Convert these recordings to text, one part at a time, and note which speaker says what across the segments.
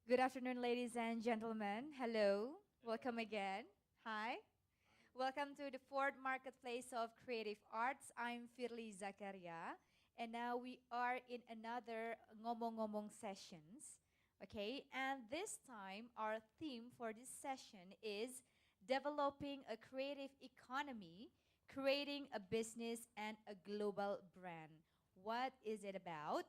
Speaker 1: Good afternoon, ladies and gentlemen. Hello. Welcome again. Hi. Welcome to the fourth Marketplace of Creative Arts. I'm Firly Zakaria, and now we are in another Ngomong-Ngomong sessions. Okay, and this time our theme for this session is developing a creative economy, creating a business and a global brand. What is it about?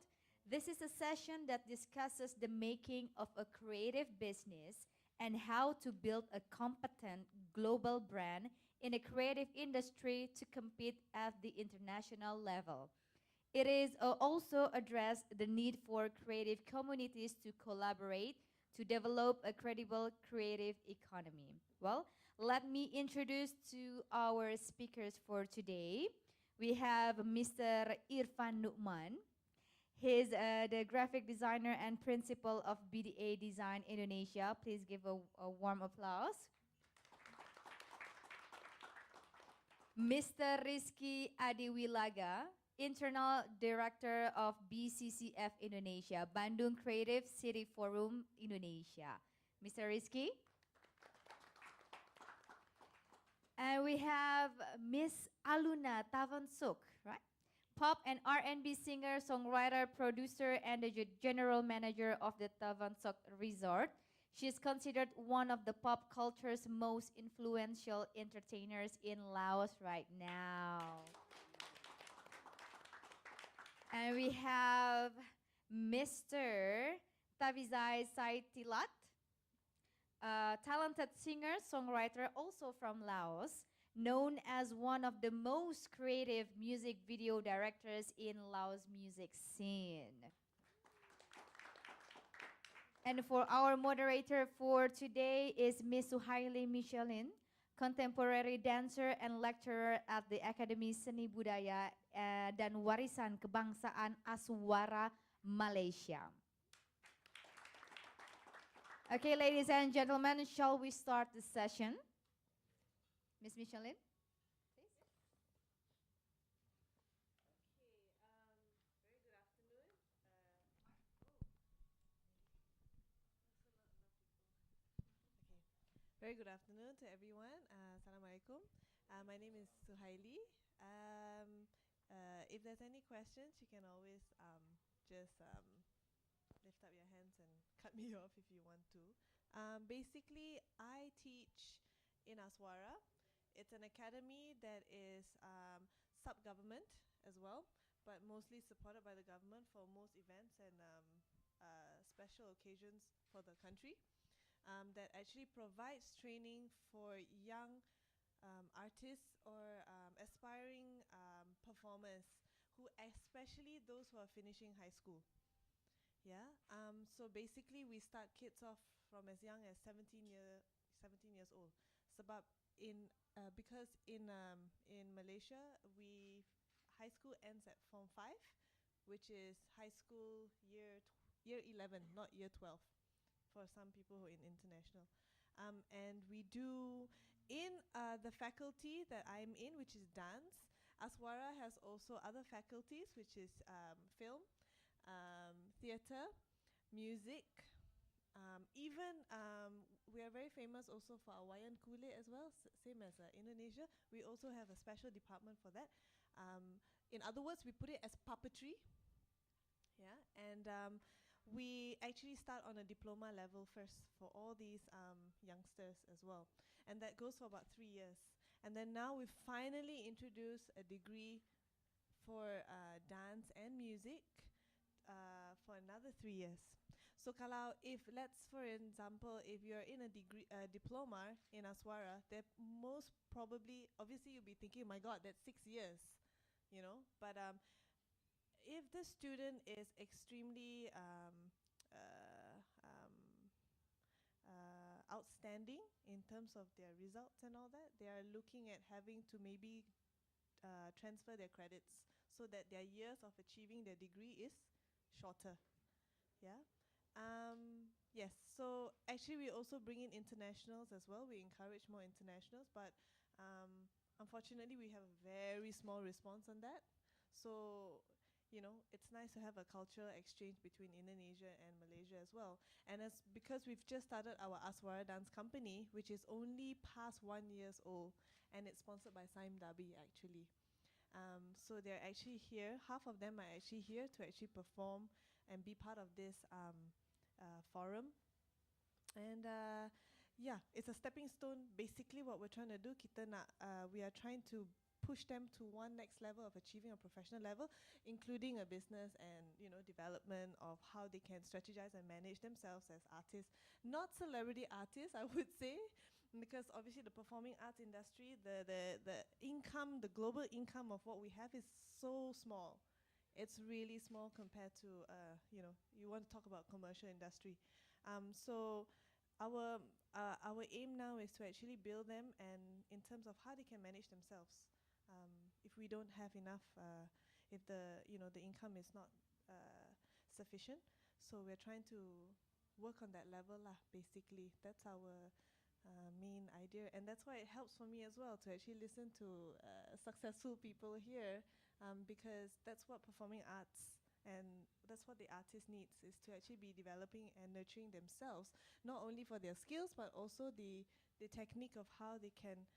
Speaker 1: This is a session that discusses the making of a creative business and how to build a competent global brand in a creative industry to compete at the international level. It is also address the need for creative communities to collaborate to develop a credible creative economy. Well, let me introduce to our speakers for today. We have Mr. Irvan Noe'man. He's the graphic designer and principal of BDA Design Indonesia. Please give a warm applause. Mr. Rizky Adiwilaga, internal director of BCCF Indonesia, Bandung Creative City Forum Indonesia. Mr. Rizky. And we have Miss Aluna Thavonsouk, right? Pop and R&B singer, songwriter, producer, and the general manager of the Thavonsouk Resort. She is considered one of the pop culture's most influential entertainers in Laos right now. And we have Mr. Thavixay Saythilath, a talented singer, songwriter, also from Laos, known as one of the most creative music video directors in Laos music scene. And for our moderator for today is Miss Suhaili Micheline, contemporary dancer and lecturer at the Akademi Seni Budaya dan Warisan Kebangsaan ASWARA, Malaysia. Okay, ladies and gentlemen, shall we start the session? Miss Micheline, please.
Speaker 2: Okay, very good afternoon. Okay, very good afternoon to everyone. Assalamualaikum. My name is Suhaili. If there's any questions, you can always just lift up your hands and cut me off if you want to. Basically, I teach in ASWARA. It's an academy that is sub-government as well, but mostly supported by the government for most events and special occasions for the country, that actually provides training for young artists or aspiring performers, who especially those who are finishing high school. Yeah. So basically, we start kids off from as young as 17 years old. Sebab because in Malaysia, high school ends at Form 5, which is high school year 11, not year 12, for some people who are in international. And we do in the faculty that I'm in, which is dance. ASWARA has also other faculties, which is film, theatre, music. Even we are very famous also for our wayang kulit as well, same as Indonesia. We also have a special department for that. In other words, we put it as puppetry. Yeah, and we actually start on a diploma level first for all these youngsters as well. And that goes for about 3 years. And then now we finally introduce a degree for dance and music for another 3 years. So kalau let's for example, if you're in a degree diploma in ASWARA, that most probably, obviously you'll be thinking, my God, that's 6 years, you know. But if the student is extremely outstanding in terms of their results and all that, they are looking at having to maybe transfer their credits so that their years of achieving their degree is shorter. Yeah. Yes. So actually, we also bring in internationals as well. We encourage more internationals, but unfortunately, we have a very small response on that. So it's nice to have a cultural exchange between Indonesia and Malaysia as well. And it's because we've just started our ASWARA dance company, which is only past 1 years old, and it's sponsored by Saim Dabi actually. So they're actually here. Half of them are actually here to actually perform and be part of this forum. And yeah, it's a stepping stone. Basically, what we're trying to do, we are trying to push them to one next level of achieving a professional level, including a business and development of how they can strategize and manage themselves as artists, not celebrity artists, I would say, because obviously the performing arts industry, the income, the global income of what we have is so small. It's really small compared to you want to talk about commercial industry. So our aim now is to actually build them, and in terms of how they can manage themselves. If we don't have enough, if the income is not sufficient, so we're trying to work on that level lah. Basically, that's our main idea, and that's why it helps for me as well to actually listen to successful people here, because that's what performing arts and that's what the artist needs, is to actually be developing and nurturing themselves, not only for their skills but also the technique of how they can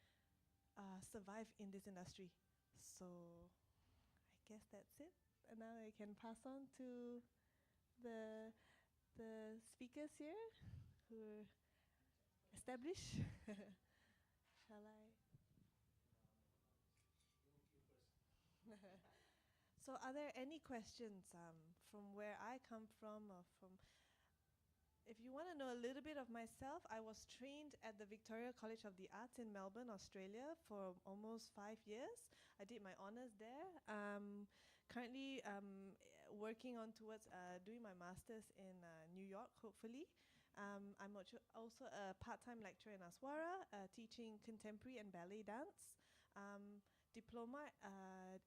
Speaker 2: survive in this industry. So I guess that's it. And now I can pass on to the speakers here who are established. Shall I? So are there any questions from where I come from, or from, if you want to know a little bit of myself, I was trained at the Victoria College of the Arts in Melbourne, Australia for almost 5 years. I did my honours there. Currently working on towards doing my master's in New York, hopefully. I'm also a part-time lecturer in ASWARA, teaching contemporary and ballet dance, diploma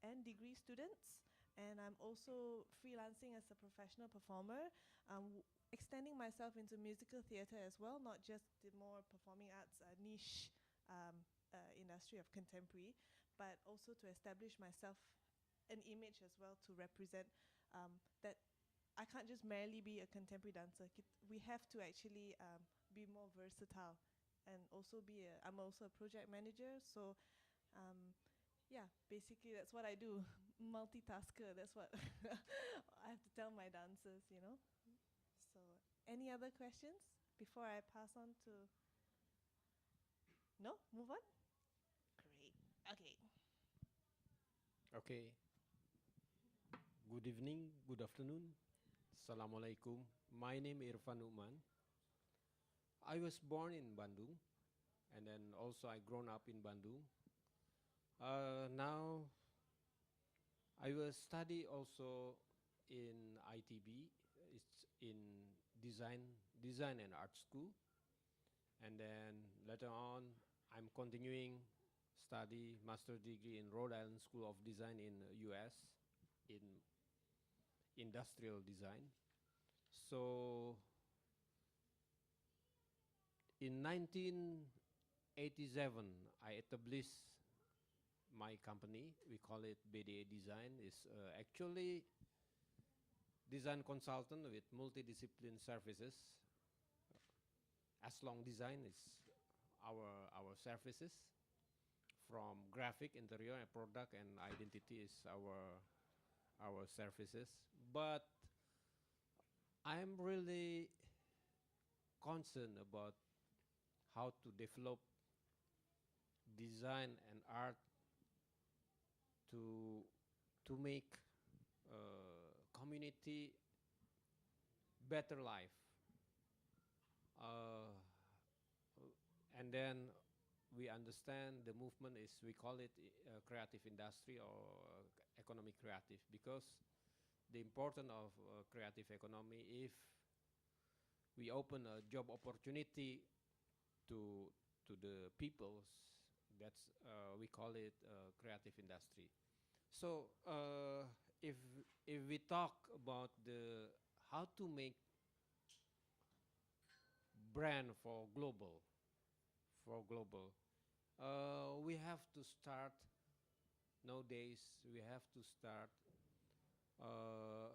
Speaker 2: and degree students. And I'm also freelancing as a professional performer, extending myself into musical theatre as well, not just the more performing arts niche industry of contemporary, but also to establish myself an image as well, to represent that I can't just merely be a contemporary dancer. We have to actually be more versatile, and also I'm also a project manager, so yeah, basically that's what I do. Multitasker, that's what I have to tell my dancers. So any other questions before I pass on to... No? Move on? Great. Okay.
Speaker 3: Okay. Good evening, good afternoon. Assalamualaikum. My name is Irvan Noe'man. I was born in Bandung, and then also I grown up in Bandung. Now I will study also in ITB. It's in design and art school. And then later on, I'm continuing study master degree in Rhode Island School of Design in US in industrial design. So in 1987, I established my company. We call it BDA Design. It's actually design consultant with multidiscipline services. As long design is our services, from graphic, interior, and product, and identity is our services. But I'm really concerned about how to develop design and art to make community better life. And then we understand the movement is, we call it creative industry or economic creative, because the importance of creative economy, if we open a job opportunity to the peoples, that's we call it creative industry. So if we talk about the how to make brand for global, we have to start nowadays. We have to start uh,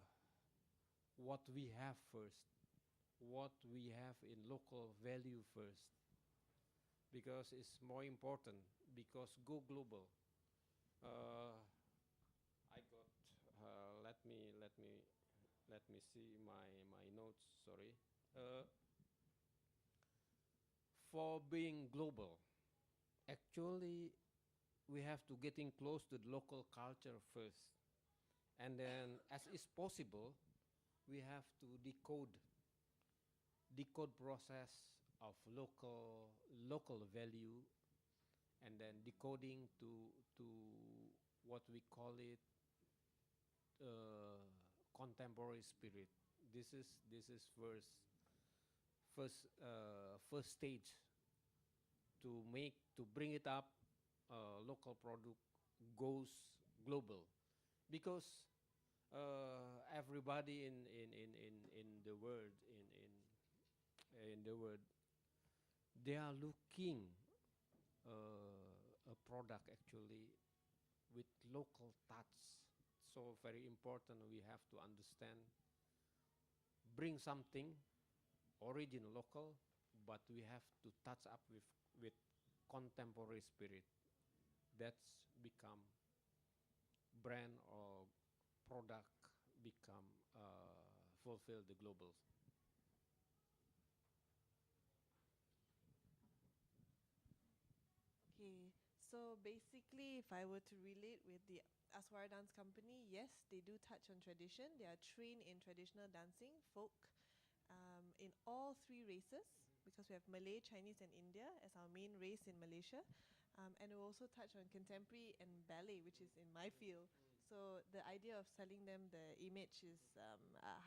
Speaker 3: what we have first, what we have in local value first, because it's more important. Because go global. Uh, I got. Let me see my notes. Sorry. Uh, for being global, actually, we have to getting close to the local culture first, and then, as is possible, we have to decode process of local value, and then decoding to what we call it contemporary spirit. This is first stage to bring it up. Local product goes global, because everybody in the world in the world, they are looking a product actually with local touch. So very important, we have to understand, bring something origin local, but we have to touch up with contemporary spirit. That's become brand or product, become fulfill the global.
Speaker 2: Okay, so basically, if I were to relate with the ASWARA Dance Company, yes, they do touch on tradition. They are trained in traditional dancing, folk, in all three races, because we have Malay, Chinese, and India as our main race in Malaysia. And we also touch on contemporary and ballet, which is in my field. So the idea of selling them the image is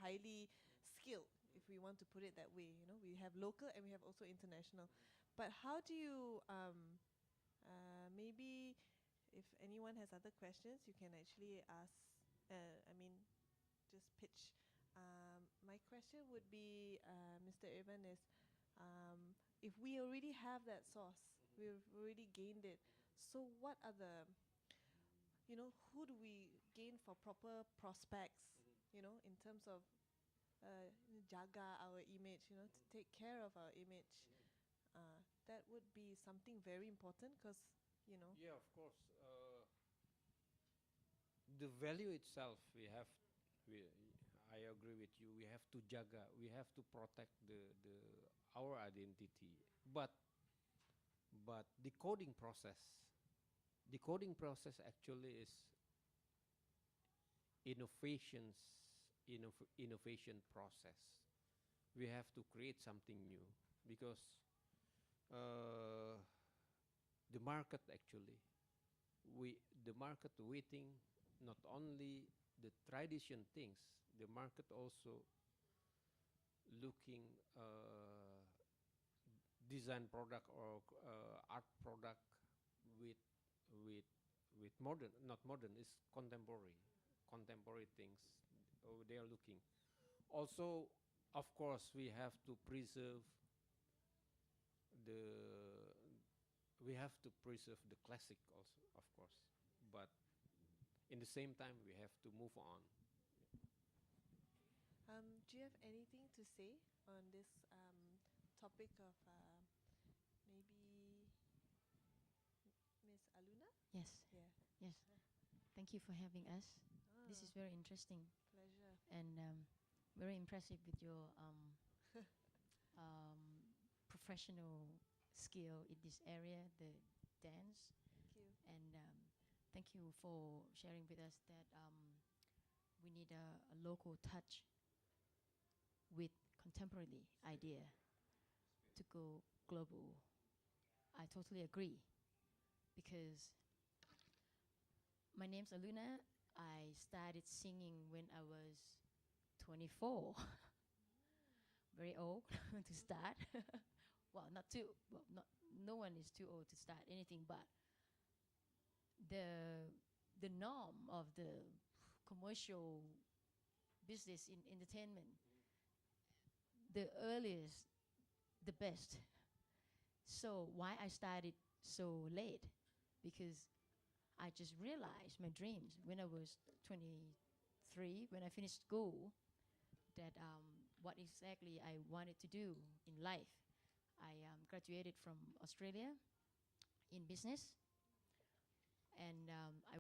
Speaker 2: highly skilled, if we want to put it that way. You know, we have local and we have also international. But how do you maybe if anyone has other questions, you can actually ask. Just pitch. My question would be, Mr. Irvan, is if we already have that source, we've already gained it. So what are the, who do we gain for proper prospects? In terms of jaga our image, to take care of our image. That would be something very important, because.
Speaker 3: Yeah, of course. The value itself, I agree with you. We have to jaga. We have to protect our identity. But decoding process actually is innovation process. We have to create something new, because the market actually, the market waiting not only the tradition things, the market also looking design product or art product with with modern, not modern, is contemporary things. They are looking also. Of course, we have to preserve the the classic also, of course, but in the same time we have to move on.
Speaker 2: Do you have anything to say on this topic of maybe Miss Aluna?
Speaker 4: Yes,
Speaker 2: Yeah.
Speaker 4: yes. Thank you for having us. This is very interesting
Speaker 2: Pleasure.
Speaker 4: and very impressive with your professional skill in this area, the dance.
Speaker 2: Thank you.
Speaker 4: And thank you for sharing with us that we need a local touch with contemporary idea to go global. I totally agree, because my name's Aluna. I started singing when I was 24. Very old to start. Well, not too. Well, not. No one is too old to start anything. But the norm of the commercial business in entertainment, the earliest, the best. So why I started so late? Because I just realized my dreams when I was 23 3 when I finished school that what exactly I wanted to do in life. I graduated from Australia in business, and I